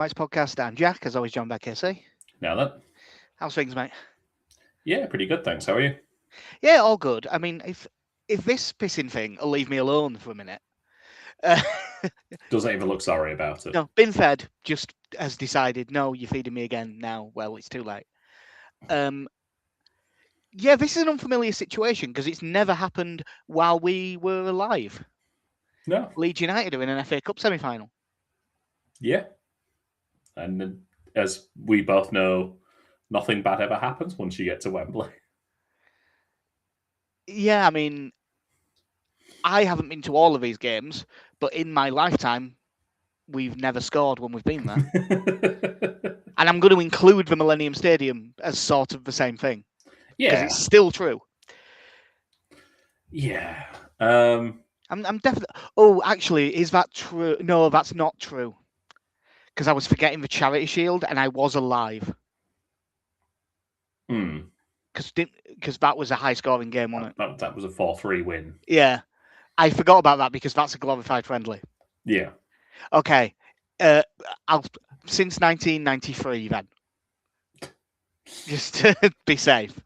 Rights Podcast. I'm Jack, as always, joined by KC. Now that, How's things, mate? yeah, pretty good. Thanks. How are you? Yeah, all good. I mean, if this pissing thing will leave me alone for a minute. Uh, Doesn't even look sorry about it. no, been fed. Just has decided. No, you're feeding me again now. Well, it's too late. Um, yeah, this is an unfamiliar situation because it's never happened while we were alive. No. Leeds United are in an FA Cup semi-final. Yeah. And as we both know, nothing bad ever happens once you get to Wembley. Yeah, I mean, I haven't been to all of these games, but in my lifetime, we've never scored when we've been there. And I'm going to include the Millennium Stadium as sort of the same thing because Yeah. it's still true. Yeah. I'm definitely. Oh, actually, is that true? No, that's not true. Because I was forgetting the Charity Shield and I was alive. Because that was a high-scoring game, wasn't it? That was a 4-3 win. Yeah, I forgot about that because that's a glorified friendly. Yeah. Okay. Since 1993, then. Just to be safe.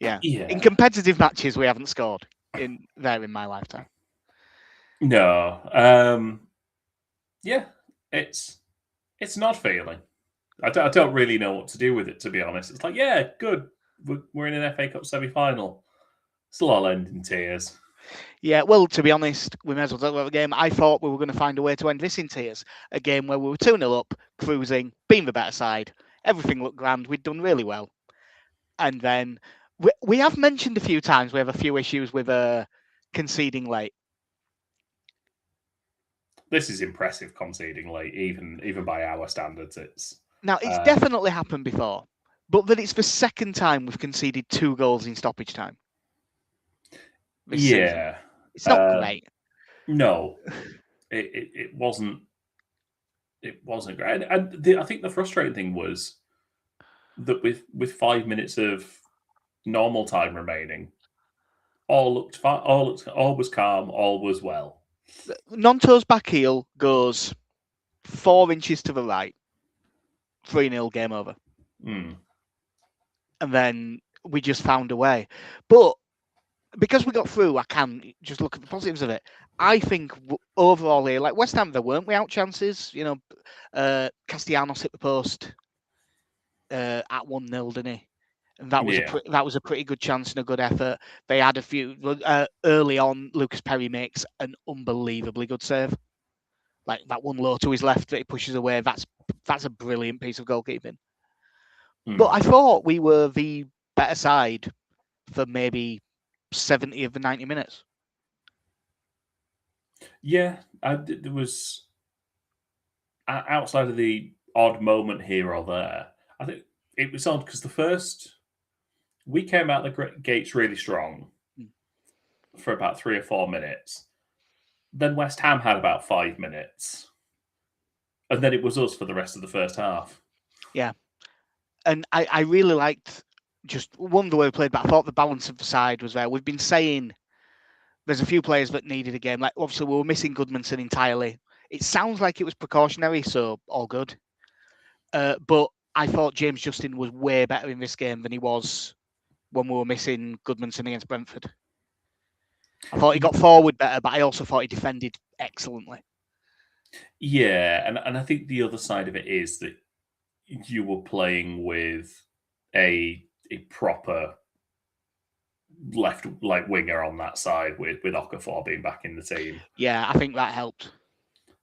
Yeah. In competitive matches, we haven't scored in my lifetime. No. Yeah, it's an odd feeling. I don't really know what to do with it, to be honest. It's like, yeah, good. We're in an FA Cup semi-final. Still all end in tears. Yeah, well, to be honest, we may as well talk about the game. I thought we were going to find a way to end this in tears. A game where we were 2-0 up, cruising, being the better side. Everything looked grand. We'd done really well. And then we have mentioned a few times we have a few issues with conceding late. This is impressive conceding late, even by our standards. It's definitely happened before, but that it's the second time we've conceded 2 goals in stoppage time. Yeah, it's not great. No, it wasn't. It wasn't great. And I think the frustrating thing was that with 5 minutes of normal time remaining, all looked fine. All was calm. All was well. Nonto's back heel goes 4 inches to the right. 3-0, game over. And then we just found a way. But because we got through, I can just look at the positives of it. I think overall here, like West Ham, there weren't we out chances. You know, Castellanos hit the post at 1-0, didn't he? And that was a pretty good chance and a good effort. They had a few early on. Lucas Perry makes an unbelievably good save. Like that one low to his left that he pushes away. That's a brilliant piece of goalkeeping. But I thought we were the better side for maybe 70 of the 90 minutes. Yeah, there was outside of the odd moment here or there. I think it was odd because we came out the gates really strong for about 3 or 4 minutes. Then West Ham had about 5 minutes, and then it was us for the rest of the first half. Yeah, and I really liked just the way we played, but I thought the balance of the side was there. We've been saying there's a few players that needed a game. Like obviously we were missing Goodmanson entirely. It sounds like it was precautionary, so all good. But I thought James Justin was way better in this game than he was when we were missing Goodmanson against Brentford. I thought he got forward better, but I also thought he defended excellently. Yeah, and I think the other side of it is that you were playing with a proper left winger on that side with Okafor being back in the team. Yeah, I think that helped.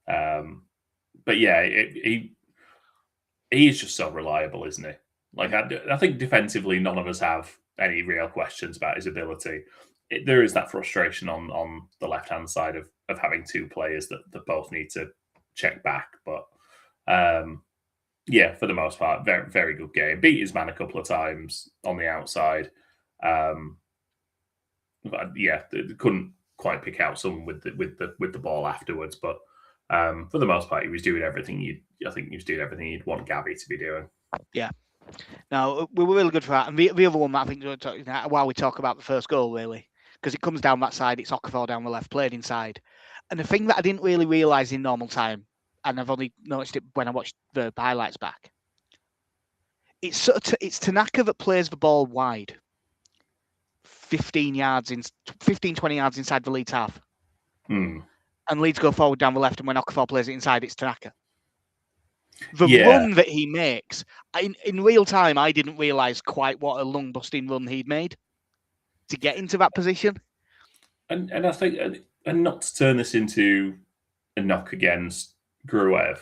But yeah, he is just so reliable, isn't he? Like I think defensively, none of us have any real questions about his ability. There is that frustration on the left hand side of having 2 players that both need to check back, but yeah, for the most part, very very good game. Beat his man a couple of times on the outside. But yeah, they couldn't quite pick out someone with the ball afterwards, but for the most part, he was doing everything you'd want Gabby to be doing. Yeah. No, we were really good for that. And the other one that I think while we talk about the first goal, really, because it comes down that side, it's Okafor down the left, played inside. And the thing that I didn't really realise in normal time, and I've only noticed it when I watched the highlights back. It's it's Tanaka that plays the ball wide, 20 yards inside the Leeds half. And Leeds go forward down the left, and when Okafor plays it inside, it's Tanaka. The run that he makes, in real time, I didn't realise quite what a lung-busting run he'd made to get into that position. And I think, and not to turn this into a knock against Gruev,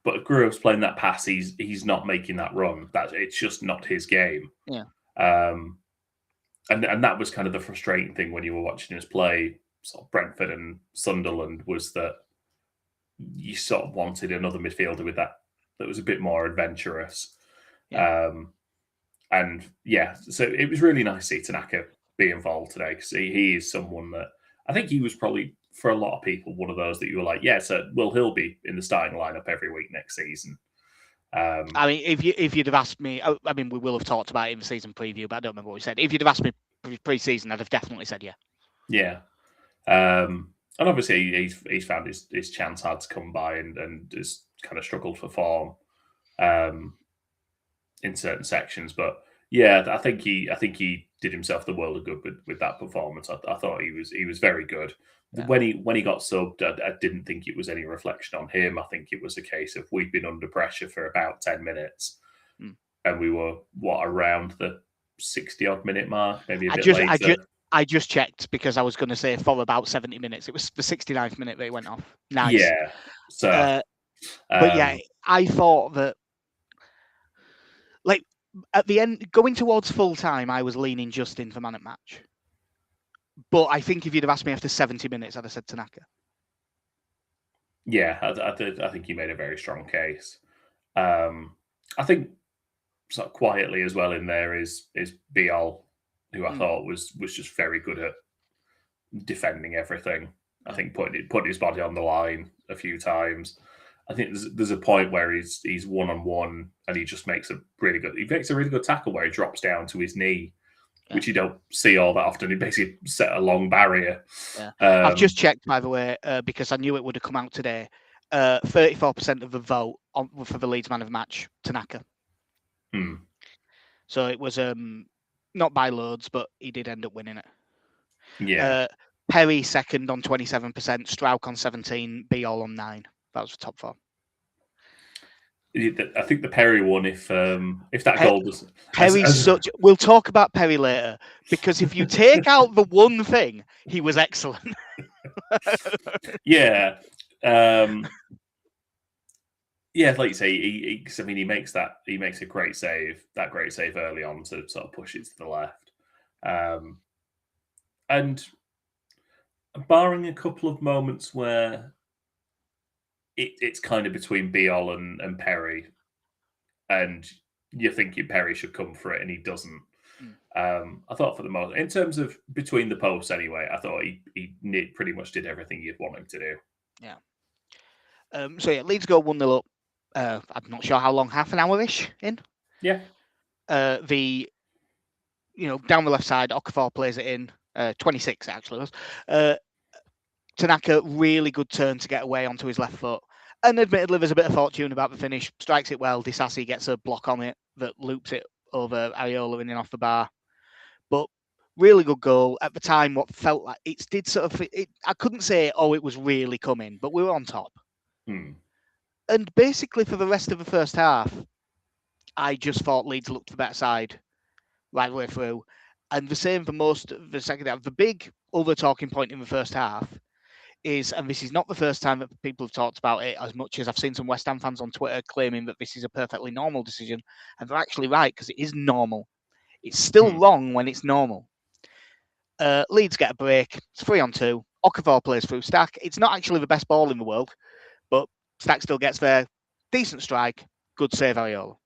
but if Gruev's playing that pass, he's not making that run. It's just not his game. Yeah. And that was kind of the frustrating thing when you were watching us play sort of Brentford and Sunderland, was that you sort of wanted another midfielder with that was a bit more adventurous. Yeah. So it was really nice to see Tanaka be involved today, because he is someone that I think he was probably, for a lot of people, one of those that you were like, he'll be in the starting lineup every week next season. I mean, if you'd have asked me, I mean, we will have talked about it in the season preview, but I don't remember what we said. If you'd have asked me pre-season, I'd have definitely said yeah. Yeah. And obviously he's found his chance hard to come by, and has kind of struggled for form in certain sections. But yeah, I think he did himself the world of good with that performance. I thought he was very good. Yeah. When he got subbed, I didn't think it was any reflection on him. I think it was a case of we'd been under pressure for about 10 minutes, and we were around the 60-odd minute mark, maybe a bit later. I just checked, because I was going to say for about 70 minutes. It was the 69th minute that it went off. Nice. Yeah. So, but yeah, I thought that, like, at the end, going towards full time, I was leaning Justin for man at match. But I think if you'd have asked me after 70 minutes, I'd have said Tanaka. Yeah, I think you made a very strong case. I think sort of quietly as well in there is Bial, who I thought was just very good at defending everything. I think putting his body on the line a few times. I think there's a point where he's 1-on-1, and he just makes a really good tackle where he drops down to his knee, which you don't see all that often. He basically set a long barrier. Yeah. I've just checked, by the way, because I knew it would have come out today. 34% of the vote for the Leeds man of the match, Tanaka. So it was not by loads, but he did end up winning it. Yeah. Perry second on 27%, Strauch on 17%, Bial on 9%. That was the top 4. I think the Perry one, if that goal was... Perry's We'll talk about Perry later, because if you take out the one thing, he was excellent. Yeah. Yeah, like you say, he makes a great save early on to sort of push it to the left. And barring a couple of moments where it's kind of between Bial and Perry, and you're thinking Perry should come for it, and he doesn't. I thought for the most, in terms of between the posts anyway, I thought he pretty much did everything you'd want him to do. Yeah. So yeah, Leeds go 1-0 up. I'm not sure how long, half an hour-ish in. Yeah. Down the left side, Okafor plays it in. 26 actually was. Tanaka, really good turn to get away onto his left foot. And admittedly, there's a bit of fortune about the finish. Strikes it well. Disasi gets a block on it that loops it over Areola in and off the bar. But really good goal. At the time, what felt like it did sort of... I couldn't say, it was really coming, but we were on top. And basically, for the rest of the first half, I just thought Leeds looked the better side right the way through. And the same for most of the second half. The big other talking point in the first half is, and this is not the first time that people have talked about it, as much as I've seen some West Ham fans on Twitter claiming that this is a perfectly normal decision. And they're actually right, because it is normal. It's still wrong when it's normal. Leeds get a break. It's 3-on-2. Okafor plays through Stack. It's not actually the best ball in the world, but Stack still gets there. Decent strike. Good save, Areola.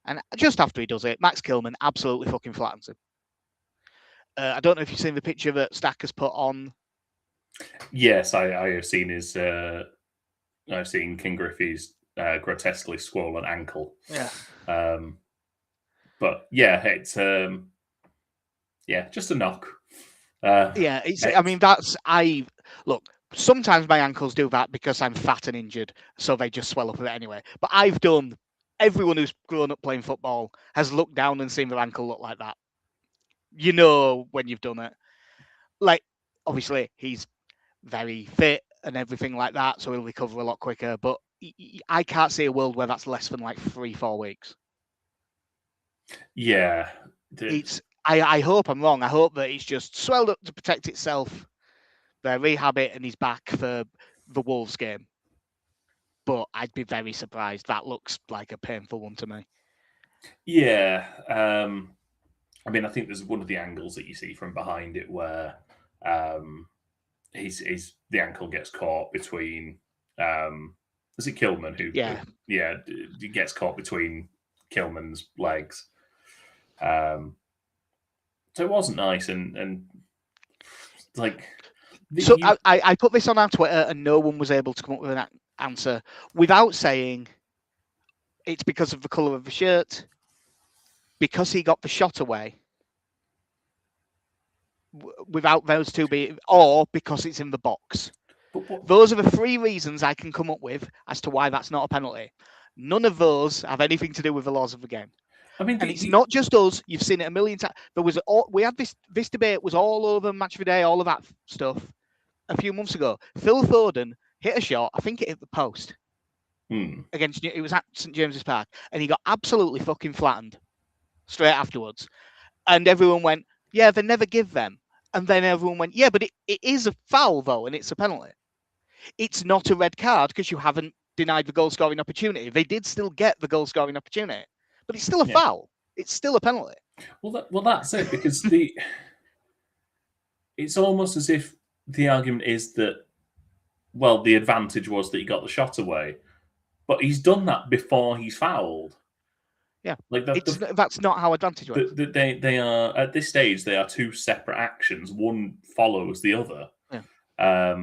And just after he does it, Max Kilman absolutely fucking flattens him. I don't know if you've seen the picture that Stack has put on. Yes, I have seen his. I've seen King Griffey's grotesquely swollen ankle. Yeah. But yeah, it's just a knock. I mean, look, sometimes my ankles do that because I'm fat and injured, so they just swell up a bit anyway. But I've done. Everyone who's grown up playing football has looked down and seen their ankle look like that. You know when you've done it. Like, obviously, he's very fit and everything like that, so he'll recover a lot quicker. But I can't see a world where that's less than like 3-4 weeks. Yeah. It's. I hope I'm wrong. I hope that it's just swelled up to protect itself. They rehab it and he's back for the Wolves game. But I'd be very surprised. That looks like a painful one to me. Yeah. I mean, I think there's one of the angles that you see from behind it where he's the ankle gets caught between. Is it Kilman who? Yeah. He gets caught between Kilman's legs. So it wasn't nice, and like. So I put this on our Twitter, and no one was able to come up with an answer without saying it's because of the colour of the shirt, because he got the shot away, without those two being, or because it's in the box. Those are the three reasons I can come up with as to why that's not a penalty. None of those have anything to do with the laws of the game. I mean, and it's not just us. You've seen it a million times. We had this debate was all over Match of the Day, all of that stuff a few months ago. Phil Foden hit a shot. I think it hit the post against. It was at St James's Park, and he got absolutely fucking flattened straight afterwards. And everyone went, "Yeah, they never give them." And then everyone went, "Yeah, but it is a foul though, and it's a penalty. It's not a red card because you haven't denied the goal scoring opportunity. They did still get the goal scoring opportunity, but it's still a foul. It's still a penalty." Well, that's it, because it's almost as if the argument is that, well, the advantage was that he got the shot away, but he's done that before he's fouled. Yeah, like that's not how advantage works. They are at this stage. They are two separate actions. One follows the other. Yeah.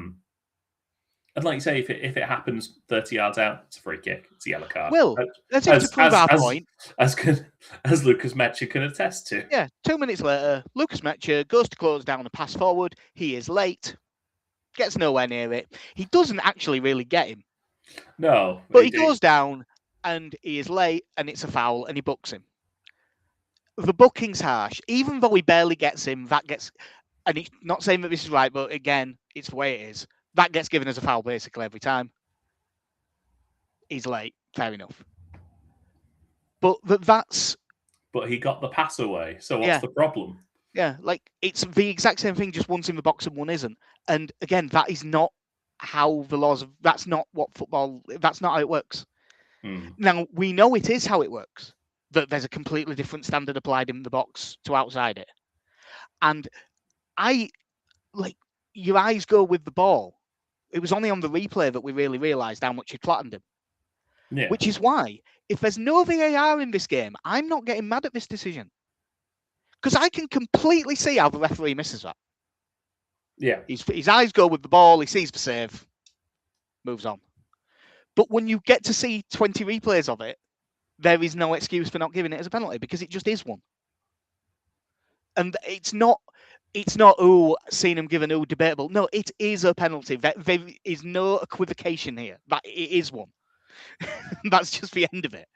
And like you say, if it happens 30 yards out, it's a free kick. It's a yellow card. Well, let's to prove our point. As Lucas Metcher can attest to. Yeah, 2 minutes later, Lucas Metcher goes to close down a pass forward. He is late, gets nowhere near it. He doesn't actually really get him. No. But he goes down, and he is late, and it's a foul, and he books him. The booking's harsh. Even though he barely gets him, that gets... And he's not saying that this is right, but again, it's the way it is. That gets given as a foul basically every time. He's late. Fair enough. But that's... But he got the pass away, so what's the problem? Yeah, like, it's the exact same thing, just one's in the box and one isn't. And again, that is not how the laws of... That's not what football... That's not how it works. Now, we know it is how it works. That there's a completely different standard applied in the box to outside it. And your eyes go with the ball. It was only on the replay that we really realised how much he flattened him. Yeah. Which is why, if there's no VAR in this game, I'm not getting mad at this decision. Because I can completely see how the referee misses that. Yeah. His eyes go with the ball, he sees the save, moves on. But when you get to see 20 replays of it, there is no excuse for not giving it as a penalty, because it just is one. And it's not, seeing him given, debatable. No, it is a penalty. There is no equivocation here. That it is one. That's just the end of it.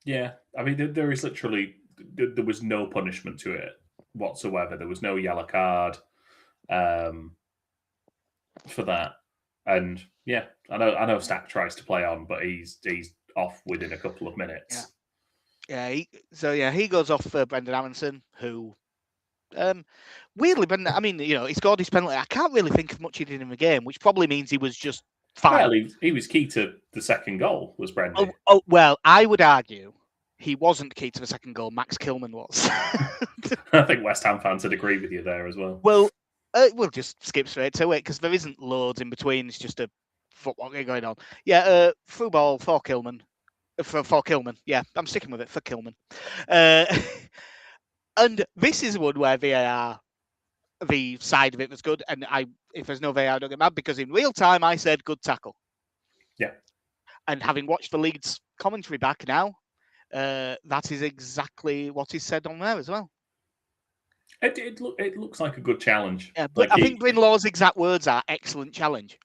Yeah. I mean, there is literally, there was no punishment to it whatsoever. There was no yellow card for that. And yeah, I know Stack tries to play on, but he's off within a couple of minutes. Yeah. He goes off for Brendan Aronson, who... weirdly, but I mean, he scored his penalty. I can't really think of much he did in the game, which probably means he was just fine. Well, he was key to the second goal, was Brendan. Oh, well, I would argue he wasn't key to the second goal. Max Kilman was. I think West Ham fans would agree with you there as well. Well, we'll just skip straight to it because there isn't loads in between. It's just a football going on. Yeah, through ball for Kilman. For Kilman. Yeah, I'm sticking with it, for Kilman. And this is one where VAR, the side of it was good. And if there's no VAR, I don't get mad, because in real time, I said good tackle. Yeah. And having watched the Leeds commentary back now, that is exactly what is said on there as well. It looks like a good challenge. Yeah, but I think Brinlaw's exact words are excellent challenge.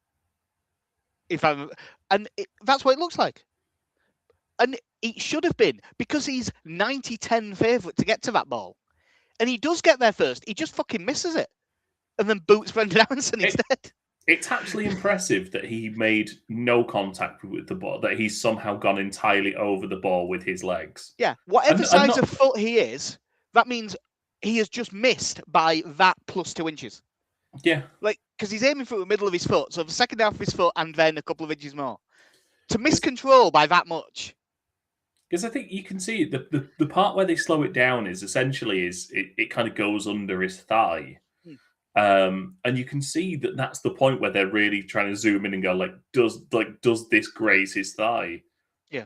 That's what it looks like. And it should have been, because he's 90-10 favourite to get to that ball. And he does get there first. He just fucking misses it. And then boots Brendan Aronson instead. It's actually impressive that he made no contact with the ball, that he's somehow gone entirely over the ball with his legs. Yeah, whatever size of foot he is, that means he has just missed by that plus 2 inches. Yeah. Like, because he's aiming through the middle of his foot, so the second half of his foot and then a couple of inches more. To miss control by that much. Because I think you can see the part where they slow it down is essentially it kind of goes under his thigh. And you can see that that's the point where they're really trying to zoom in and go, does this graze his thigh? Yeah.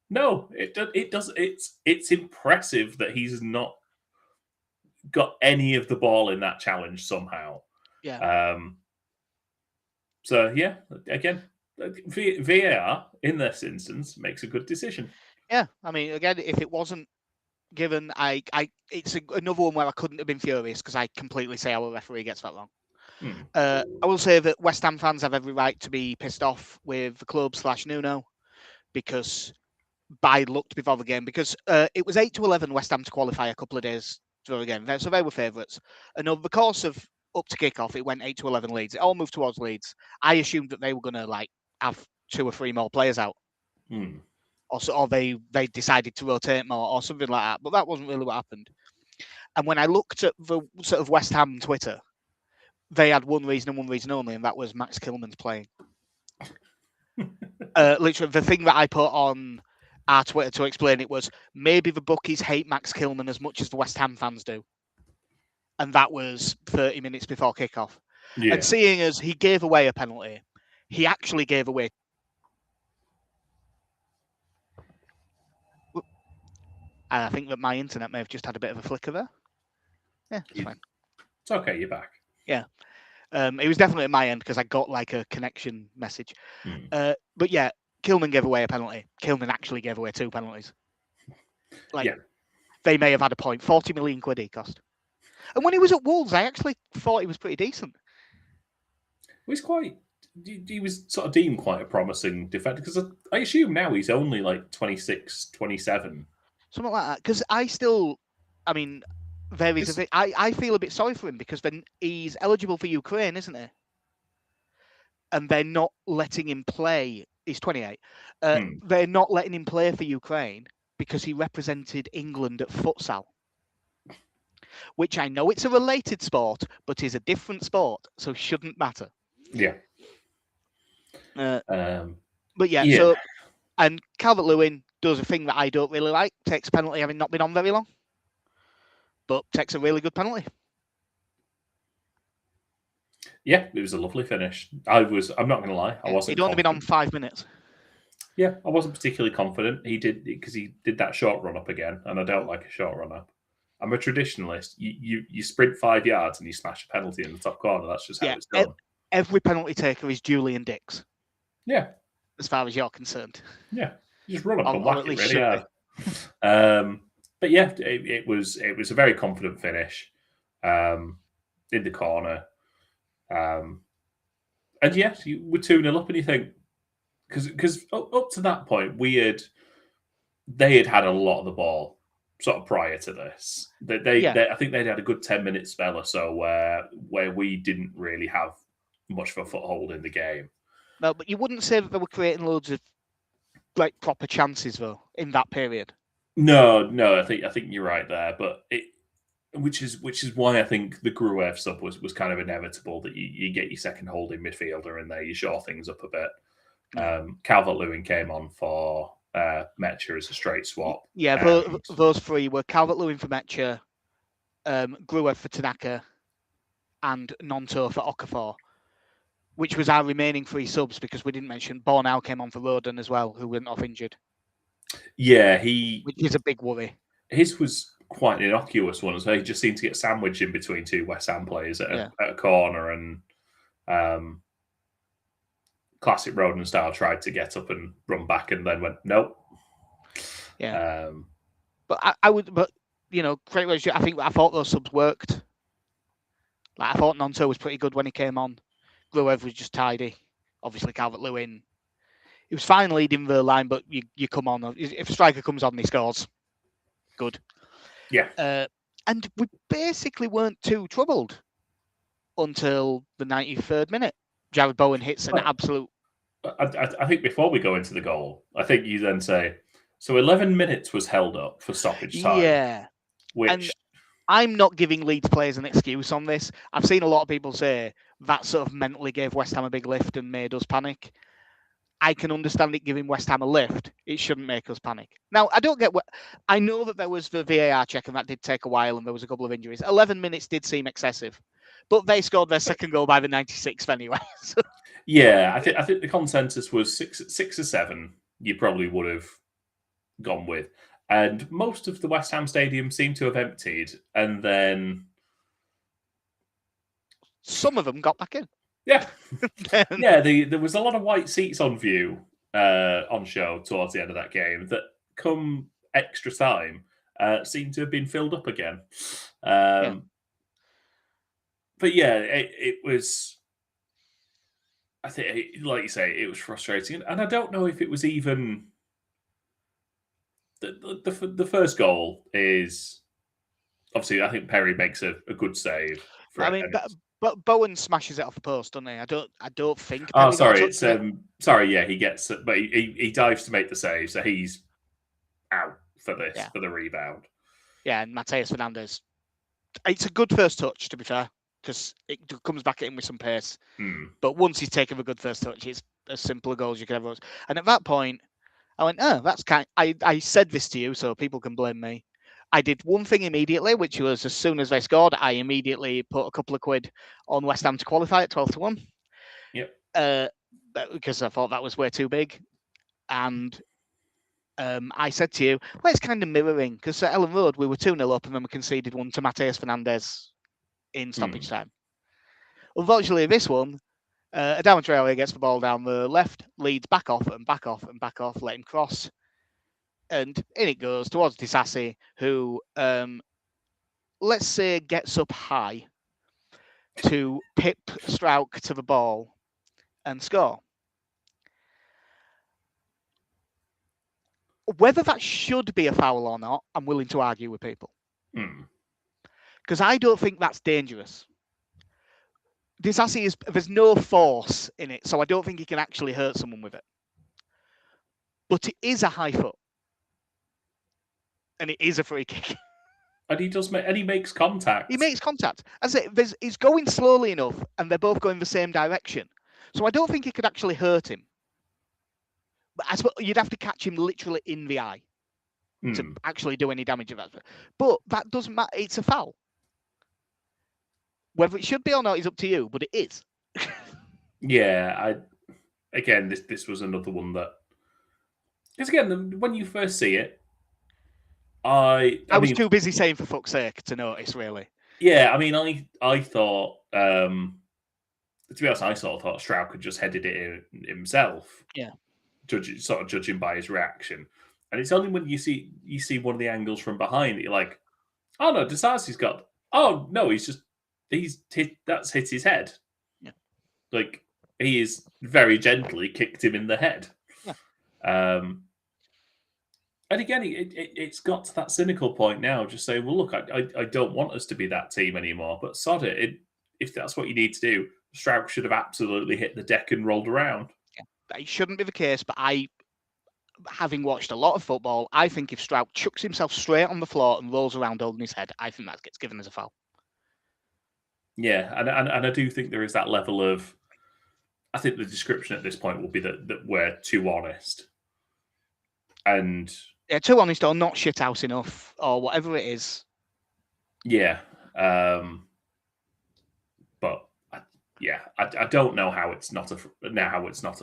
No, it does. It's impressive that he's not got any of the ball in that challenge somehow. Yeah. So yeah, again, VAR in this instance makes a good decision. Yeah, I mean, again, if it wasn't given, it's another one where I couldn't have been furious because I completely say our referee gets that wrong. I will say that West Ham fans have every right to be pissed off with the club / Nuno because by looked before the game, because it was 8-11 West Ham to qualify a couple of days before the game, so they were favourites. And over the course of up to kick-off, it went 8-11 Leeds. It all moved towards Leeds. I assumed that they were going to have 2 or 3 more players out. Or they decided to rotate more or something like that. But that wasn't really what happened. And when I looked at the sort of West Ham Twitter, they had one reason and one reason only, and that was Max Kilman's playing. Literally, the thing that I put on our Twitter to explain it was, maybe the bookies hate Max Kilman as much as the West Ham fans do. And that was 30 minutes before kickoff. Yeah. And seeing as he gave away a penalty, he actually gave away. And I think that my internet may have just had a bit of a flicker there. Yeah, it's fine. It's okay, you're back. Yeah. It was definitely at my end because I got a connection message. But yeah, Kilman gave away a penalty. Kilman actually gave away 2 penalties. They may have had a point. 40 million quid he cost. And when he was at Wolves, I actually thought he was pretty decent. He was sort of deemed quite a promising defender, because I assume now he's only 26, 27. Something like that. Because I feel a bit sorry for him because then he's eligible for Ukraine, isn't he? And they're not letting him play. He's 28. They're not letting him play for Ukraine because he represented England at futsal. Which I know it's a related sport, but is a different sport, so shouldn't matter. Yeah. But yeah, so, and Calvert-Lewin does a thing that I don't really like, takes a penalty having not been on very long, but takes a really good penalty. Yeah, it was a lovely finish. I'm not going to lie, I wasn't. He'd only been on 5 minutes. Yeah, I wasn't particularly confident. He did that short run up again, and I don't like a short run up. I'm a traditionalist. You sprint 5 yards and you smash a penalty in the top corner. That's just how it's done. Every penalty taker is Julian Dix. Yeah. As far as you're concerned. Yeah. Just run up and whack it really hard. But yeah, it was a very confident finish in the corner. And yes, you were 2-0 up, and you think, because up to that point, they had a lot of the ball sort of prior to this. I think they'd had a good 10-minute spell or so where we didn't really have much of a foothold in the game. No, but you wouldn't say that they were creating loads of proper chances though in that period. No, I think you're right there, but which is why I think the Gruev stuff was kind of inevitable, that you get your second holding midfielder in there, you shore things up a bit. Calvert-Lewin came on for Metcher as a straight swap. Yeah, those 3 were Calvert-Lewin for Metcher, Gruev for Tanaka, and Nonto for Okafor, which was our remaining 3 subs, because we didn't mention Bornau came on for Roden as well, who went off injured. Yeah, which is a big worry. His was quite an innocuous one, so he just seemed to get sandwiched in between 2 West Ham players at a corner, and classic Roden style tried to get up and run back and then went nope. Yeah. But I would, but I thought those subs worked. Like I thought Nonto was pretty good when he came on. Gruev was just tidy. Obviously Calvert-Lewin. He was fine leading the line, but you come on. If a striker comes on, he scores. Good. Yeah. And we basically weren't too troubled until the 93rd minute. Jared Bowen hits an absolute. I think before we go into the goal, I think you then say, so 11 minutes was held up for stoppage time. Yeah. Which and I'm not giving Leeds players an excuse on this. I've seen a lot of people say that sort of mentally gave West Ham a big lift and made us panic. I can understand it giving West Ham a lift. It shouldn't make us panic. Now, I don't get what. I know that there was the VAR check and that did take a while and there was a couple of injuries. 11 minutes did seem excessive, but they scored their second goal by the 96th anyway. So. Yeah, I think the consensus was six or seven. You probably would have gone with, and most of the West Ham stadium seemed to have emptied, and then some of them got back in. Yeah, yeah. There was a lot of white seats on view on show towards the end of that game. That come extra time seemed to have been filled up again. But yeah, it was. I think, like you say, it was frustrating, and I don't know if it was even the first goal is obviously. I think Perry makes a good save. But Bowen smashes it off the post, doesn't he? I don't think. Oh, sorry. It's sorry. Yeah, he gets it, but he dives to make the save, so he's out for this for the rebound. Yeah, and Mateus Fernandez. It's a good first touch, to be fair, because it comes back at him with some pace. But once he's taken a good first touch, it's as simple a goal as you can ever. And at that point, I went, "Oh, that's kind." I said this to you, so people can blame me. I did one thing immediately, which was as soon as they scored, I immediately put a couple of quid on West Ham to qualify at 12-1. Yep. Because I thought that was way too big. And I said to you, well, it's kind of mirroring, because at Ellen Road, we were 2-0 up and then we conceded one to Mateus Fernandez in stoppage time. Unfortunately, this one, Adama Traore gets the ball down the left, Leeds back off and back off and back off, let him cross. And in it goes towards Disasi, who, let's say, gets up high to pip Strauch to the ball and score. Whether that should be a foul or not, I'm willing to argue with people. Because I don't think that's dangerous. Disasi there's no force in it, so I don't think he can actually hurt someone with it. But it is a high foot. And it is a free kick. And he makes contact. He makes contact. As he's going slowly enough, and they're both going the same direction. So I don't think it could actually hurt him. But I suppose you'd have to catch him literally in the eye to actually do any damage of that. But that doesn't matter. It's a foul. Whether it should be or not is up to you, but it is. Yeah, again, this was another one that, because again, when you first see it, I was too busy saying for fuck's sake to notice, really. Yeah, I mean, I thought, to be honest, I sort of thought Strauch had just headed it in himself. Yeah. Judging by his reaction. And it's only when you see one of the angles from behind that you're like, oh no, Disasi's got, oh no, that's hit his head. Yeah. Like, he is very gently kicked him in the head. Yeah. And again, it's got to that cynical point now, just saying, well, look, I don't want us to be that team anymore, but sod it. If that's what you need to do, Strauch should have absolutely hit the deck and rolled around. Yeah, it shouldn't be the case, but having watched a lot of football, I think if Strauch chucks himself straight on the floor and rolls around holding his head, I think that gets given as a foul. Yeah, and I do think there is that level of, I think the description at this point will be that we're too honest. And yeah, too honest or not shithouse enough or whatever it is. Yeah. But yeah, I don't know how it's not a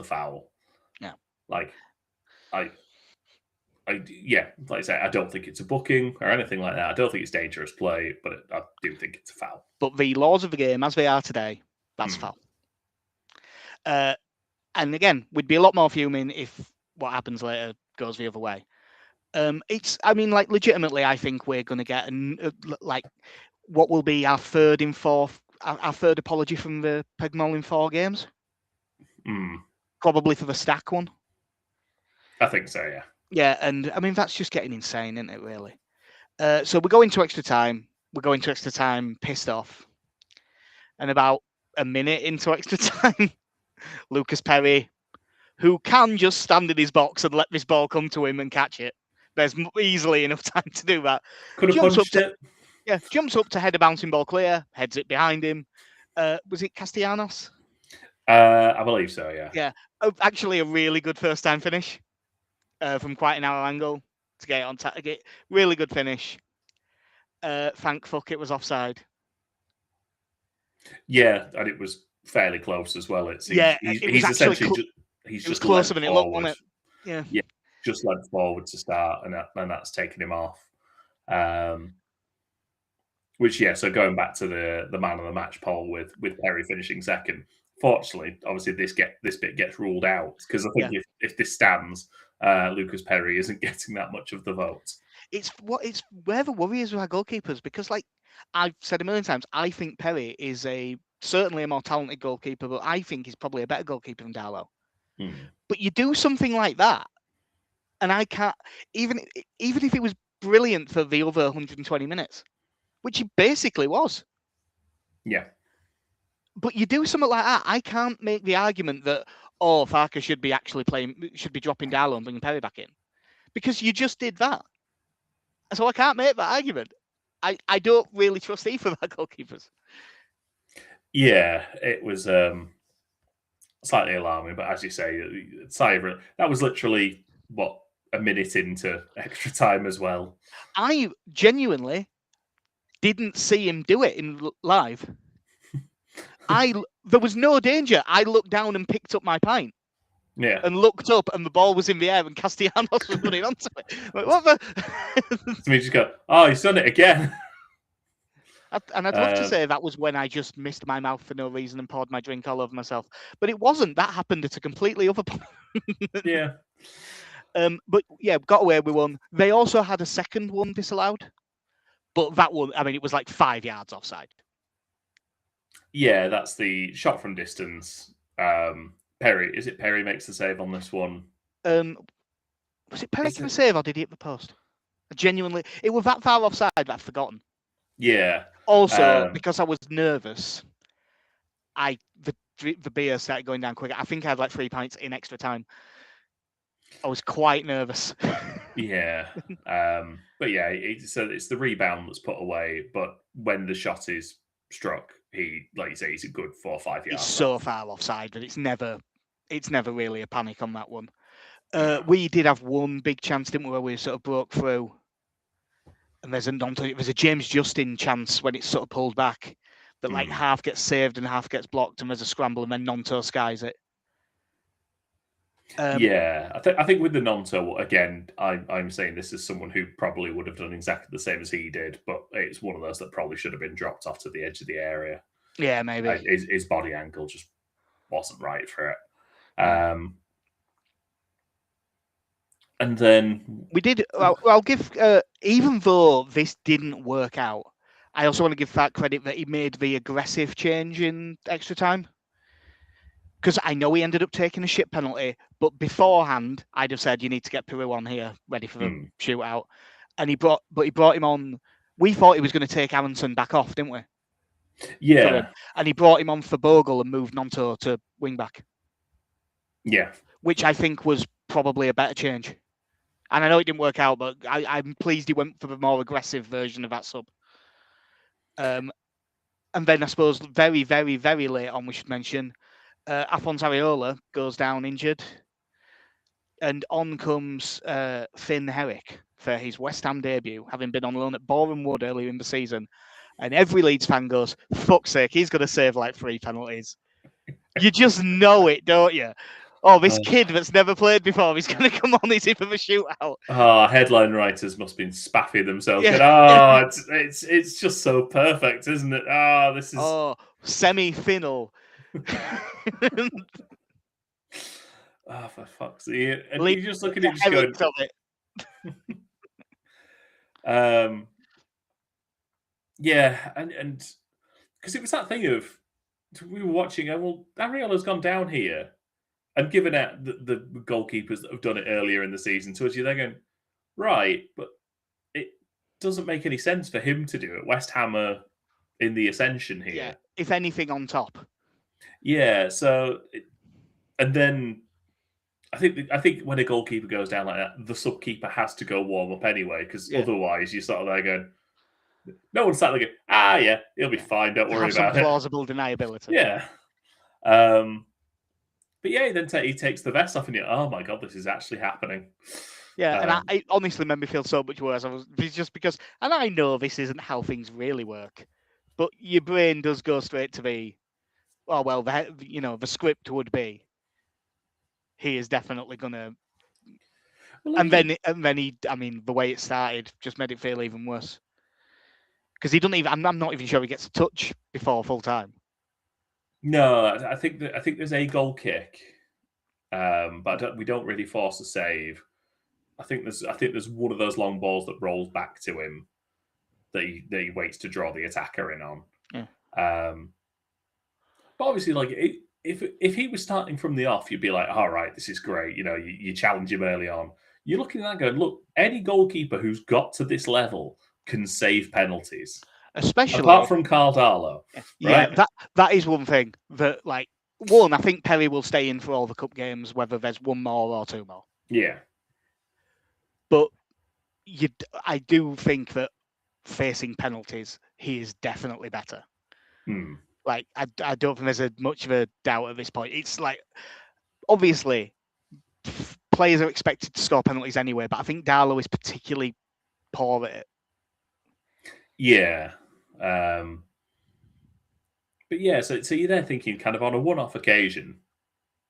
foul. Yeah. Like, like I say, I don't think it's a booking or anything like that. I don't think it's dangerous play, but I do think it's a foul. But the laws of the game, as they are today, that's foul. And again, we'd be a lot more fuming if what happens later goes the other way. Legitimately, I think we're going to get what will be our third in fourth our third apology from the Peg Mall in 4 games. Probably for the Stack one. I think so, yeah. Yeah, and I mean, that's just getting insane, isn't it, really? So we go into extra time. We go into extra time pissed off. And about a minute into extra time, Lucas Perry, who can just stand in his box and let this ball come to him and catch it. There's easily enough time to do that. Could have punched it. Yeah, jumps up to head a bouncing ball clear, heads it behind him. Was it Castellanos? I believe so, yeah. Yeah, actually a really good first time finish from quite an narrow angle to get it on target. Really good finish. Thank fuck it was offside. Yeah, and it was fairly close as well. It seems. Yeah, he's essentially he's just closer than it looked, wasn't it? Yeah, just led forward to start, and that's taken him off. Which, yeah, so going back to the man of the match poll with Perry finishing second. Fortunately, obviously this bit gets ruled out because I think if this stands, Lucas Perry isn't getting that much of the vote. It's where the worry is with our goalkeepers, because like I've said a million times, I think Perry is certainly a more talented goalkeeper, but I think he's probably a better goalkeeper than Darlow. But you do something like that, and I can't even if it was brilliant for the other 120 minutes, which he basically was. Yeah. But you do something like that, I can't make the argument that Farker should be dropping Darlow and bringing Perry back in, because you just did that. So I can't make that argument. I don't really trust either of our goalkeepers. Yeah, it was slightly alarming, but as you say, that was literally a minute into extra time as well. I genuinely didn't see him do it in live. There was no danger. I looked down and picked up my pint. Yeah. And looked up, and the ball was in the air, and Castellanos was running onto it. Like, what the? So we just go, oh, he's done it again. And I'd love to say that was when I just missed my mouth for no reason and poured my drink all over myself. But it wasn't. That happened at a completely other point. Yeah. But yeah, got away with one. They also had a second one disallowed. But that one, I mean, it was like 5 yards offside. Yeah, that's the shot from distance. Perry makes the save on this one? Was it Perry making the save, or did he hit the post? Genuinely, it was that far offside that I've forgotten. Yeah. Also, because I was nervous, the beer started going down quicker. I think I had like 3 pints in extra time. I was quite nervous. Yeah. But yeah, so it's the rebound that's put away. But when the shot is struck, he, like you say, he's a good 4 or 5 yards. It's so far offside that it's never really a panic on that one. We did have one big chance, didn't we, where we sort of broke through. And there's a James Justin chance when it's sort of pulled back that like half gets saved and half gets blocked, and there's a scramble, and then Nonto skies it. Yeah, I think with the Nonto, again, I'm saying this as someone who probably would have done exactly the same as he did, but it's one of those that probably should have been dropped off to the edge of the area. Yeah, maybe. His body angle just wasn't right for it. And then we did. I'll give, even though this didn't work out, I also want to give that credit that he made the aggressive change in extra time. Because I know he ended up taking a shit penalty, but beforehand, I'd have said you need to get Peru on here, ready for the shootout. And he brought him on. We thought he was going to take Aronson back off, didn't we? Yeah. And he brought him on for Bogle and moved Nonto to wing back. Yeah. Which I think was probably a better change. And I know it didn't work out, but I'm pleased he went for the more aggressive version of that sub. And then I suppose very, very, very late on, we should mention, Afonso Areola goes down injured. And on comes Finn Herrick for his West Ham debut, having been on loan at Boreham Wood earlier in the season. And every Leeds fan goes, fuck's sake, he's going to save like 3 penalties. You just know it, don't you? Oh, this kid that's never played before, he's going to come on, he's in for the shootout. Oh, headline writers must have been spaffing themselves. Yeah. It's just so perfect, isn't it? This is... Oh, semi-final. For fuck's sake. And you just look at it, just going... Yeah, and because it was that thing of we were watching. Well, Ariola's gone down here and given out the goalkeepers that have done it earlier in the season to us. You're there going, right, but it doesn't make any sense for him to do it. West Ham are in the ascension here. Yeah, if anything, on top. Yeah. So, and then I think when a goalkeeper goes down like that, the sub-keeper has to go warm up anyway, because otherwise you're sort of there going, no one's sat there going, yeah, he'll be fine, don't worry Have some about it. plausible deniability. Yeah. But yeah, then he takes the vest off and you're, oh my God, this is actually happening. Yeah, and it honestly made me feel so much worse. It's just because, and I know this isn't how things really work, but your brain does go straight to be, oh well, the script would be, he is definitely gonna, and then he, I mean, the way it started just made it feel even worse because he doesn't even. I'm not even sure he gets a touch before full time. No, I think there's a goal kick, but we don't really force a save. I think there's one of those long balls that rolls back to him that he waits to draw the attacker in on. Yeah. But obviously, like if he was starting from the off, you'd be like, all right, this is great. You challenge him early on. You're looking at that going, look, any goalkeeper who's got to this level can save penalties. Especially apart from Carl Darlow. Yeah, right? that is one thing that, like, one, I think Perry will stay in for all the cup games, whether there's one more or two more. Yeah. But I do think that facing penalties, he is definitely better. Like, I don't think there's much of a doubt at this point. It's like, obviously, players are expected to score penalties anyway, but I think Darlow is particularly poor at it. Yeah. But yeah, so you're there thinking kind of on a one-off occasion,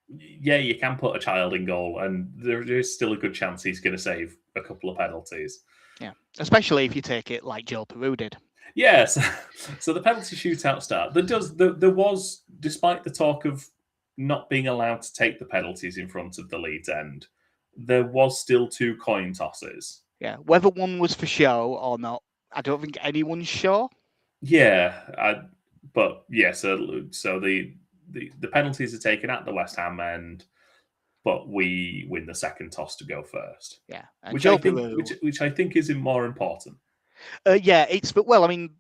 yeah, you can put a child in goal and there is still a good chance he's going to save a couple of penalties. Yeah, especially if you take it like Joe Peru did. Yes. So the penalty shootout start. There was, despite the talk of not being allowed to take the penalties in front of the Leeds end, there was still 2 coin tosses. Yeah, whether one was for show or not, I don't think anyone's sure. Yeah, but yeah, so the penalties are taken at the West Ham end, but we win the second toss to go first. Yeah, which I think is more important. Yeah, I mean,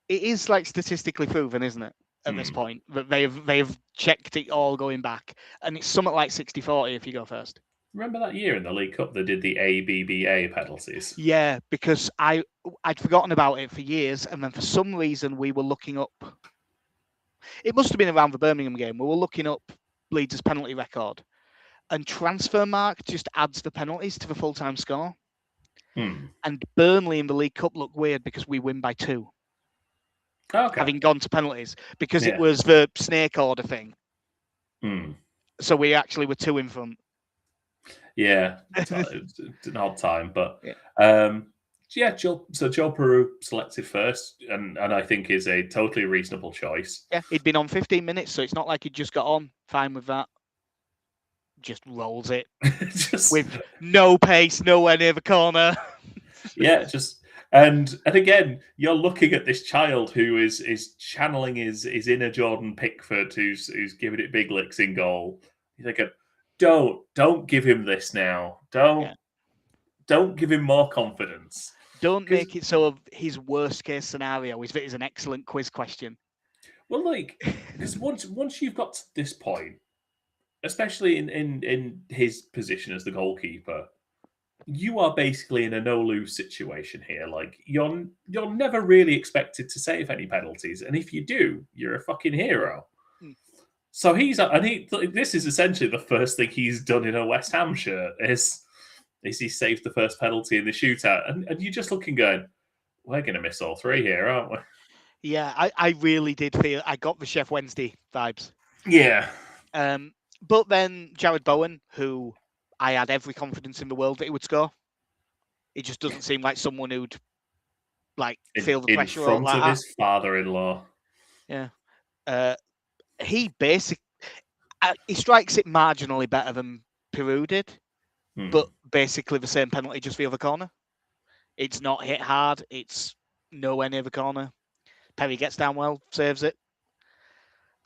it is like statistically proven, isn't it? At this point, that they've checked it all going back, and it's something like 60-40 if you go first. Remember that year in the League Cup they did the ABBA penalties? Yeah, because I'd forgotten about it for years, and then for some reason we were looking up. It must have been around the Birmingham game. We were looking up Leeds' penalty record, and Transfermarkt just adds the penalties to the full-time score. And Burnley in the League Cup looked weird because we win by 2. Okay. Having gone to penalties, because it was the snake order thing. So we actually were 2 in front. Yeah, it's an odd time, but Joe Peru selected first, and I think is a totally reasonable choice. Yeah, he'd been on 15 minutes, so it's not like he just got on. Fine with that. Just rolls it with no pace, nowhere near the corner. Yeah, and again, you're looking at this child who is channeling his inner Jordan Pickford, who's giving it big licks in goal. You're thinking, don't give him this now. Don't give him more confidence. Don't make it so his worst case scenario is an excellent quiz question. Well, like, because once you've got to this point, especially in his position as the goalkeeper, you are basically in a no-lose situation here. Like, you're never really expected to save any penalties, and if you do, you're a fucking hero. So this is essentially the first thing he's done in a West Ham shirt is he saved the first penalty in the shootout, and you're just looking going, we're going to miss all 3 here, aren't we? Yeah, I really did feel I got the Chef Wednesday vibes. Yeah. But then Jared Bowen, who I had every confidence in the world that he would score, it just doesn't seem like someone who'd feel the pressure in front like of that. his father-in-law. Yeah. He basically he strikes it marginally better than Peru did, but basically the same penalty, just the other corner. It's not hit hard. It's nowhere near the corner. Perry gets down well, saves it.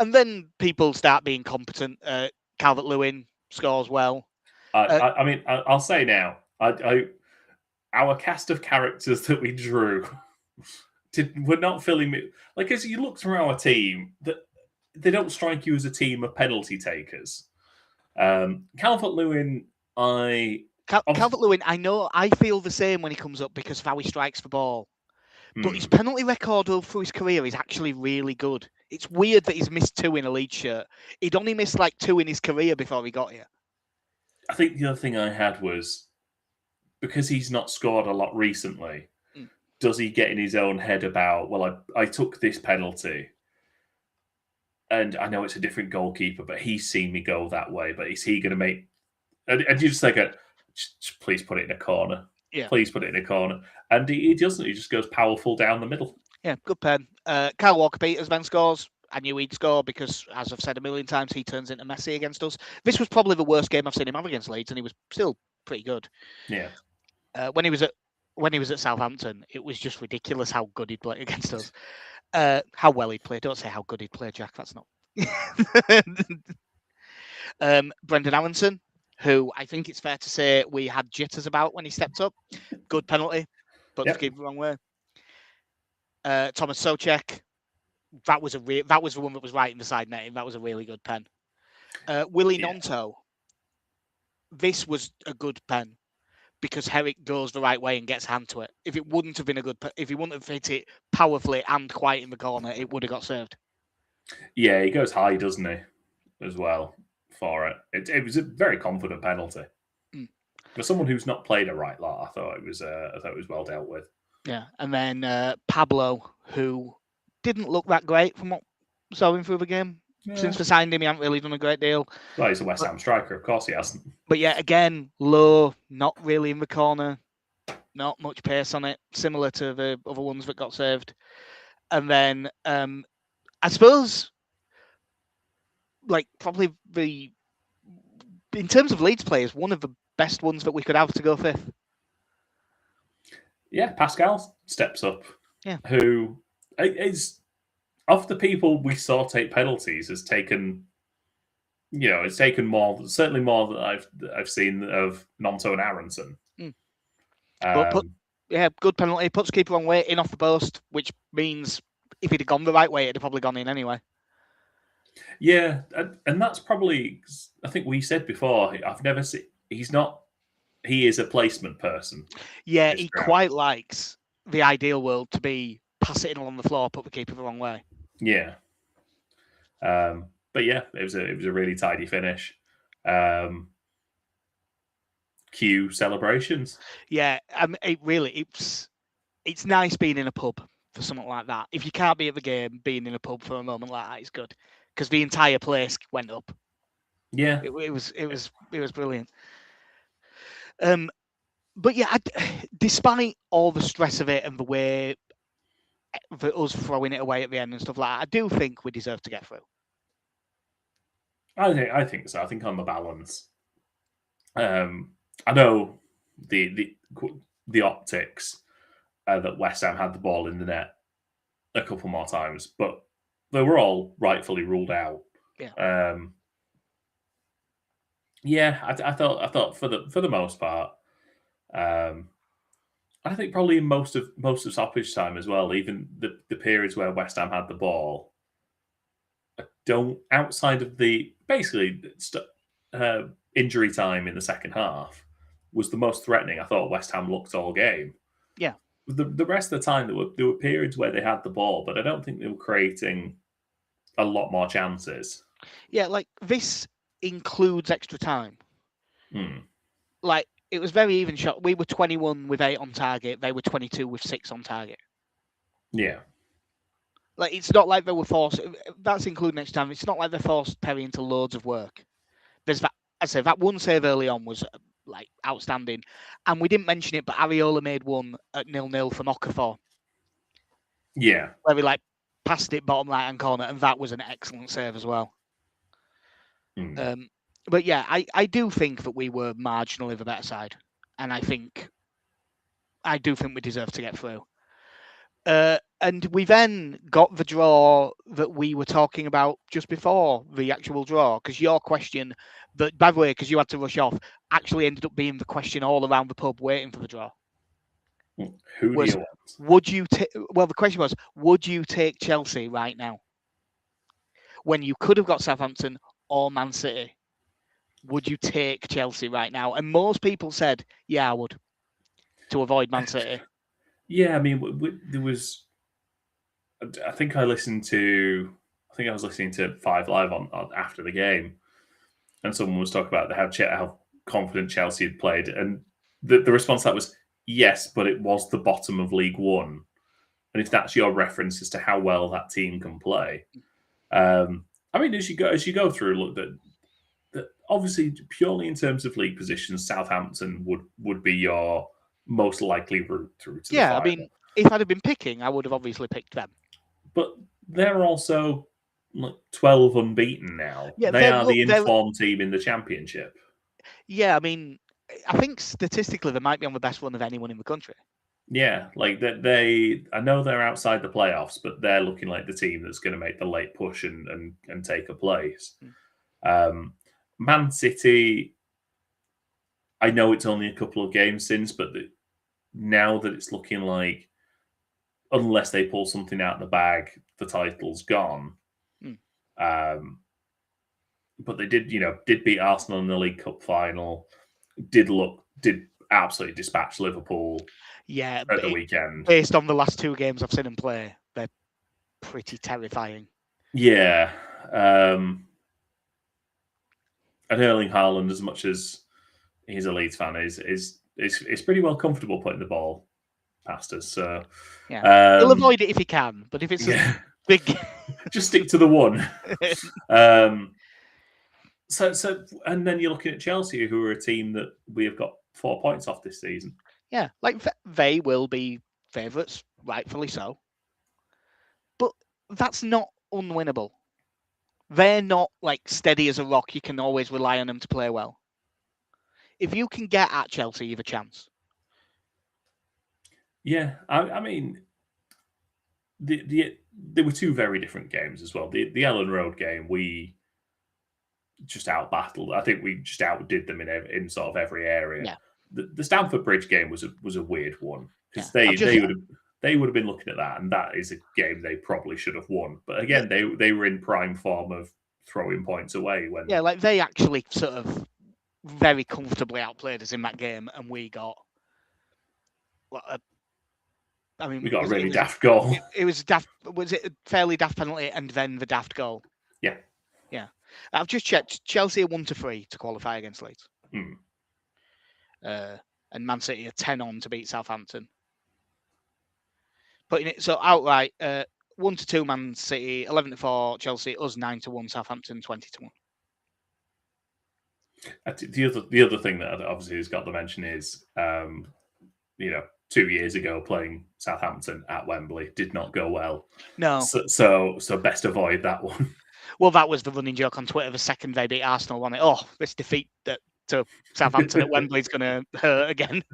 And then people start being competent. Calvert-Lewin scores well. I mean, I'll say now, our cast of characters that we drew were not filling me. Like, as you look through our team, that they don't strike you as a team of penalty takers. Calvert-Lewin, Calvert-Lewin, I know, I feel the same when he comes up because of how he strikes the ball. But his penalty record through his career is actually really good. It's weird that he's missed 2 in a Leeds shirt. He'd only missed like 2 in his career before he got here. I think the other thing I had was, because he's not scored a lot recently, does he get in his own head about, well, I took this penalty, and I know it's a different goalkeeper, but he's seen me go that way, but is he going to make... And you just think, please put it in a corner. Yeah. Please put it in a corner. And he doesn't. He just goes powerful down the middle. Yeah, good pen. Kyle Walker-Peters then scores. I knew he'd score because, as I've said a million times, he turns into Messi against us. This was probably the worst game I've seen him have against Leeds, and he was still pretty good. Yeah. When he was at Southampton, it was just ridiculous how good he'd play against us. How well he'd play. Don't say how good he'd play, Jack. That's not. Brendan Aronson, who I think it's fair to say we had jitters about when he stepped up. Good penalty, but to keep it the wrong way. Thomas Souček, that was the one that was right in the side netting. That was a really good pen. Willie Nonto, this was a good pen because Herrick goes the right way and gets a hand to it. If it wouldn't have been a good, if he wouldn't have hit it powerfully and quite in the corner, it would have got served. Yeah, he goes high, doesn't he, as well, for it. It was a very confident penalty. For someone who's not played a right lot, I thought it was well dealt with. Yeah, and then Pablo, who didn't look that great from what I saw him through the game. Yeah. Since we signed him, he hasn't really done a great deal. Well, he's a West Ham striker, of course he hasn't. But yeah, again, low, not really in the corner, not much pace on it, similar to the other ones that got saved. And then I suppose, like, probably in terms of Leeds players, one of the best ones that we could have to go 5th. Yeah, Pascal steps up. Yeah. Who is, of the people we saw take penalties, has taken, it's taken more, certainly more than I've seen of Nonto and Aronson. Good penalty, puts keeper on way, in off the post, which means if he'd have gone the right way, it'd have probably gone in anyway. Yeah, and that's probably, I think we said before, I've never seen, he is a placement person. Yeah, he quite likes the ideal world to be pass it in along the floor, put the keeper the wrong way. Yeah. But yeah, it was a really tidy finish. Cue celebrations. Yeah, it's nice being in a pub for something like that. If you can't be at the game, being in a pub for a moment like that is good because the entire place went up. Yeah, it was brilliant. But yeah, despite all the stress of it and the way that us throwing it away at the end and stuff like that, I do think we deserve to get through. I think so. I think on the balance, I know the optics that West Ham had the ball in the net a couple more times, but they were all rightfully ruled out. Yeah. I thought for the most part, I think probably in most of stoppage time as well, even the periods where West Ham had the ball, outside of the basically injury time in the second half was the most threatening I thought West Ham looked all game. Yeah. The rest of the time there were periods where they had the ball, but I don't think they were creating a lot more chances. Yeah, like this includes extra time. Like it was very even shot. We were 21 with 8 on target. They were 22 with 6 on target. Yeah. Like it's not like they were forced. That's including extra time. It's not like they forced Perry into loads of work. There's that. I say that one save early on was like outstanding, and we didn't mention it, but Areola made one at 0-0 from Okafor. Yeah. Where we like passed it bottom right hand corner, and that was an excellent save as well. But yeah, I do think that we were marginally the better side, and I do think we deserve to get through. And we then got the draw that we were talking about just before the actual draw, because your question, that, by the way, because you had to rush off, actually ended up being the question all around the pub waiting for the draw. Who do Was, you want? would you take? Well, the question was, would you take Chelsea right now when you could have got Southampton or Man City? Would you take Chelsea right now? And most people said, yeah, I would, to avoid Man City. Yeah, I mean, there was. I think I listened to. I think I was listening to Five Live on after the game, and someone was talking about how confident Chelsea had played, and the response to that was yes, but it was the bottom of League One, and if that's your reference as to how well that team can play, I mean, as you go through, look that obviously purely in terms of league positions, Southampton would be your most likely route through to the final. I mean, if I'd have been picking, I would have obviously picked them. But they're also like 12 unbeaten now. Yeah, they are the informed team in the Championship. Yeah, I mean, I think statistically they might be on the best run of anyone in the country. Yeah, like they I know they're outside the playoffs, but they're looking like the team that's going to make the late push and take a place. Man City, I know it's only a couple of games since, but now that it's looking like, unless they pull something out of the bag, the title's gone. But they did beat Arsenal in the League Cup final. Did absolutely dispatch Liverpool. Yeah, at the weekend. Based on the last two games I've seen them play, they're pretty terrifying. Yeah, and Erling Haaland, as much as he's a Leeds fan, is pretty well comfortable putting the ball past us. So yeah, he'll avoid it if he can, but if it's a big, just stick to the one. So and then you're looking at Chelsea, who are a team that we have got 4 points off this season. Yeah, like they will be favourites, rightfully so. But that's not unwinnable. They're not like steady as a rock. You can always rely on them to play well. If you can get at Chelsea, you have a chance. Yeah, I mean, there were two very different games as well. The Ellen Road game, we just out battled. I think we just outdid them in sort of every area. Yeah. The Stamford Bridge game was a weird one because they would have been looking at that, and that is a game they probably should have won. But again, they were in prime form of throwing points away when like they actually sort of very comfortably outplayed us in that game, and we got. We got a really daft goal. It was daft. Was it a fairly daft penalty and then the daft goal? Yeah. I've just checked. Chelsea are 1-3 to qualify against Leeds. And Man City are 10-on to beat Southampton. Putting it so outright, 1-2 Man City, 11-4 Chelsea, us 9-1 Southampton, 20-1. The other thing that obviously has got to mention is, 2 years ago playing Southampton at Wembley did not go well. No. So best avoid that one. Well, that was the running joke on Twitter. The second they beat Arsenal, on it. Oh, this defeat to Southampton at Wembley is going to hurt again.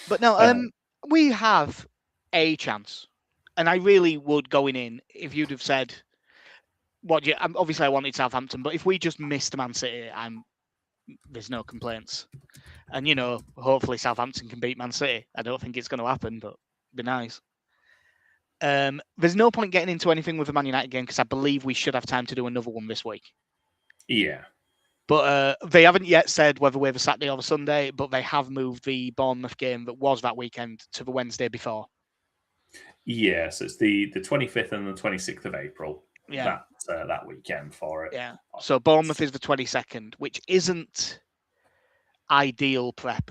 But no, we have a chance, and I really would going in if you'd have said, obviously I wanted Southampton, but if we just missed Man City, there's no complaints. And hopefully Southampton can beat Man City. I don't think it's going to happen, but it'd be nice. There's no point getting into anything with the Man United game because I believe we should have time to do another one this week. Yeah. But they haven't yet said whether we have a Saturday or a Sunday, but they have moved the Bournemouth game that was that weekend to the Wednesday before. Yeah, so it's the 25th and the 26th of April. Yeah. That weekend for it. Yeah. So Bournemouth is the 22nd, which isn't ideal prep.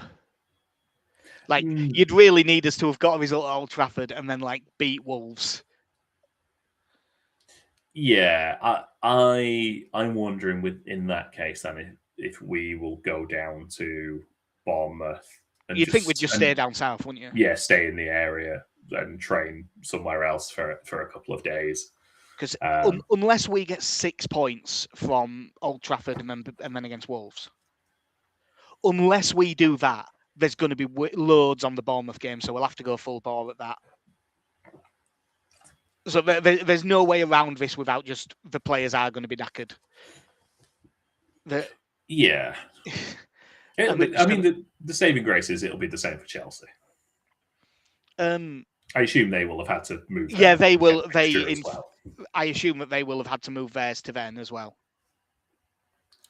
Like, you'd really need us to have got a result at Old Trafford and then, beat Wolves. Yeah, I'm wondering in that case then if we will go down to Bournemouth. You'd think we'd just stay down south, wouldn't you? Yeah, stay in the area and train somewhere else for a couple of days. Because unless we get 6 points from Old Trafford and then against Wolves, unless we do that, there's going to be loads on the Bournemouth game, so we'll have to go full ball at that. So there's no way around this without just the players are going to be knackered. Yeah. And they're I just mean, the saving grace is it'll be the same for Chelsea. I assume they will have had to move yeah, their they will. fixture as well. I assume that they will have had to move theirs to then as well.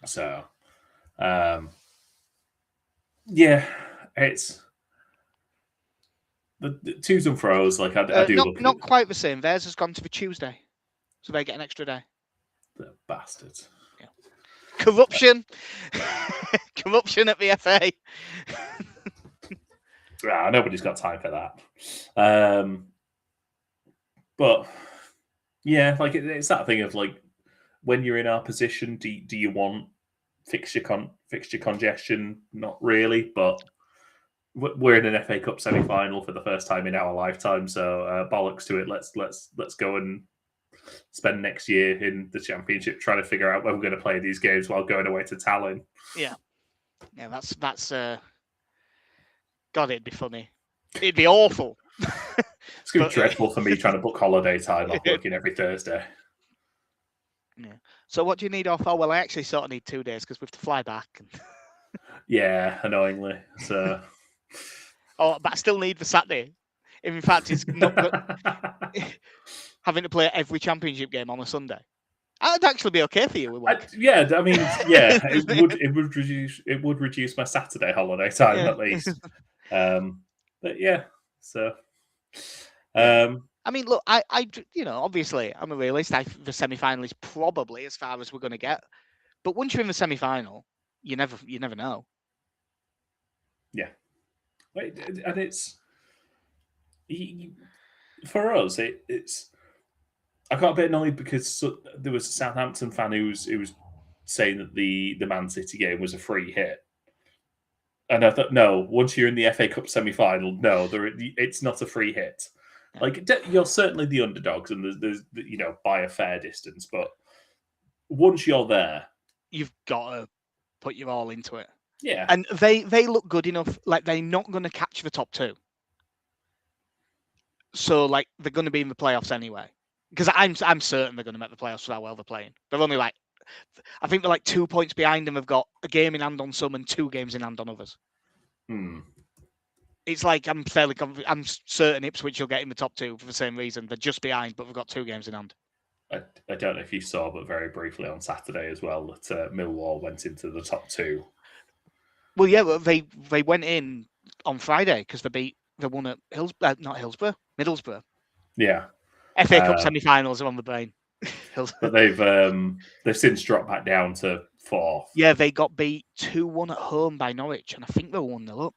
So, yeah, it's the twos and fro's. Like I do look at not it. quite the same. Theirs has gone to the Tuesday, so they get an extra day. The bastards. Yeah. Corruption, corruption at the FA. Nobody's got time for that. But yeah, like it's that thing of like when you're in our position, do you want fixture congestion? Not really, but we're in an FA Cup semi-final for the first time in our lifetime, so bollocks to it. Let's go and spend next year in the Championship trying to figure out when we're going to play these games while going away to Tallinn. Yeah, that's. God, it'd be funny. It'd be awful. It's going to be dreadful for me trying to book holiday time. I'm working every Thursday. Yeah. So what do you need off? Oh, well, I actually sort of need 2 days because we have to fly back. Yeah, annoyingly. So. But I still need the Saturday. In fact, it's not having to play every Championship game on a Sunday. That'd actually be okay for you. Yeah, I mean, yeah, it would reduce my Saturday holiday time at least. But yeah, so. I mean, look, I obviously I'm a realist. The semi-final is probably as far as we're going to get. But once you're in the semi-final, you never know. Yeah, and it's for us. It's. I got a bit annoyed because there was a Southampton fan who was saying that the Man City game was a free hit. And I thought, no, once you're in the FA Cup semi-final, no, it's not a free hit. Yeah. Like, you're certainly the underdogs and there's by a fair distance. But once you're there, you've got to put your all into it. Yeah. And they look good enough. Like, they're not going to catch the top two. So, like, they're going to be in the playoffs anyway. Because I'm certain they're going to make the playoffs for how well they're playing. They're only I think they're 2 points behind them. They've got a game in hand on some and 2 games in hand on others. It's like I'm certain Ipswich will get in the top 2 for the same reason. They're just behind, but we've got 2 games in hand. I don't know if you saw, but very briefly on Saturday as well, that Millwall went into the top 2. Well, yeah, they went in on Friday because they won at Middlesbrough. Yeah. FA Cup semi-finals are on the brain. But they've since dropped back down to 4th. Yeah, they got beat 2-1 at home by Norwich, and I think they were 1-0 up.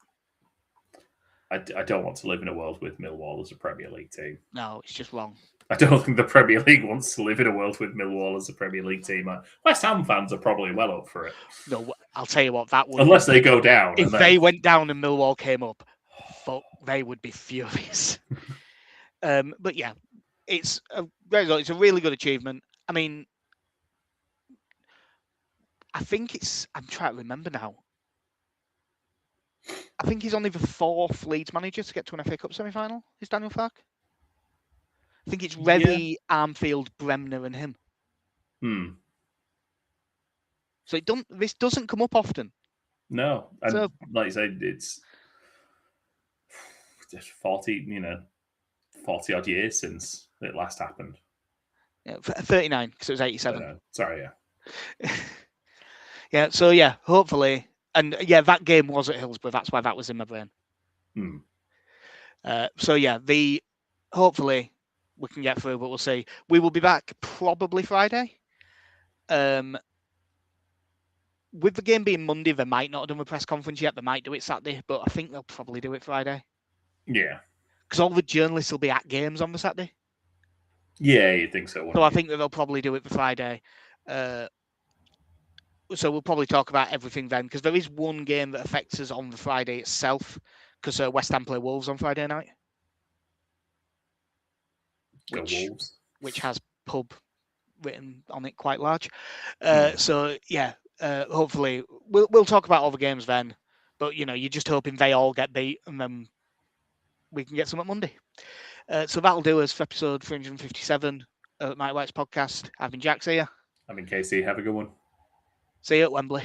I don't want to live in a world with Millwall as a Premier League team. No, it's just wrong. I don't think the Premier League wants to live in a world with Millwall as a Premier League team. West Ham fans are probably well up for it. No, I'll tell you what, that would... Unless they go down. If they went down and Millwall came up, they would be furious. But yeah, it's a really good achievement. I mean, I think I'm trying to remember now. I think he's only the 4th Leeds manager to get to an FA Cup semi-final. Is Daniel Farke? I think it's Revie, Armfield, Bremner, and him. So this doesn't come up often. No, and like you said, it's just 40 odd years since it last happened. Yeah, 39 because it was 87. Sorry, yeah. Yeah, so yeah, hopefully. And yeah, that game was at Hillsborough. That's why that was in my brain. So yeah, hopefully we can get through, but we'll see. We will be back probably Friday. With the game being Monday, they might not have done a press conference yet. They might do it Saturday, but I think they'll probably do it Friday. Yeah. Because all the journalists will be at games on the Saturday. Yeah, you'd think so. So I think that they'll probably do it for Friday. So we'll probably talk about everything then, because there is one game that affects us on the Friday itself, because West Ham play Wolves on Friday night. Which has pub written on it quite large. So yeah, hopefully we'll talk about all the games then. But you're just hoping they all get beat and then we can get some at Monday. So that'll do us for episode 357 of Mike White's podcast. I've been Jax here. I mean, KC, have a good one. See you at Wembley.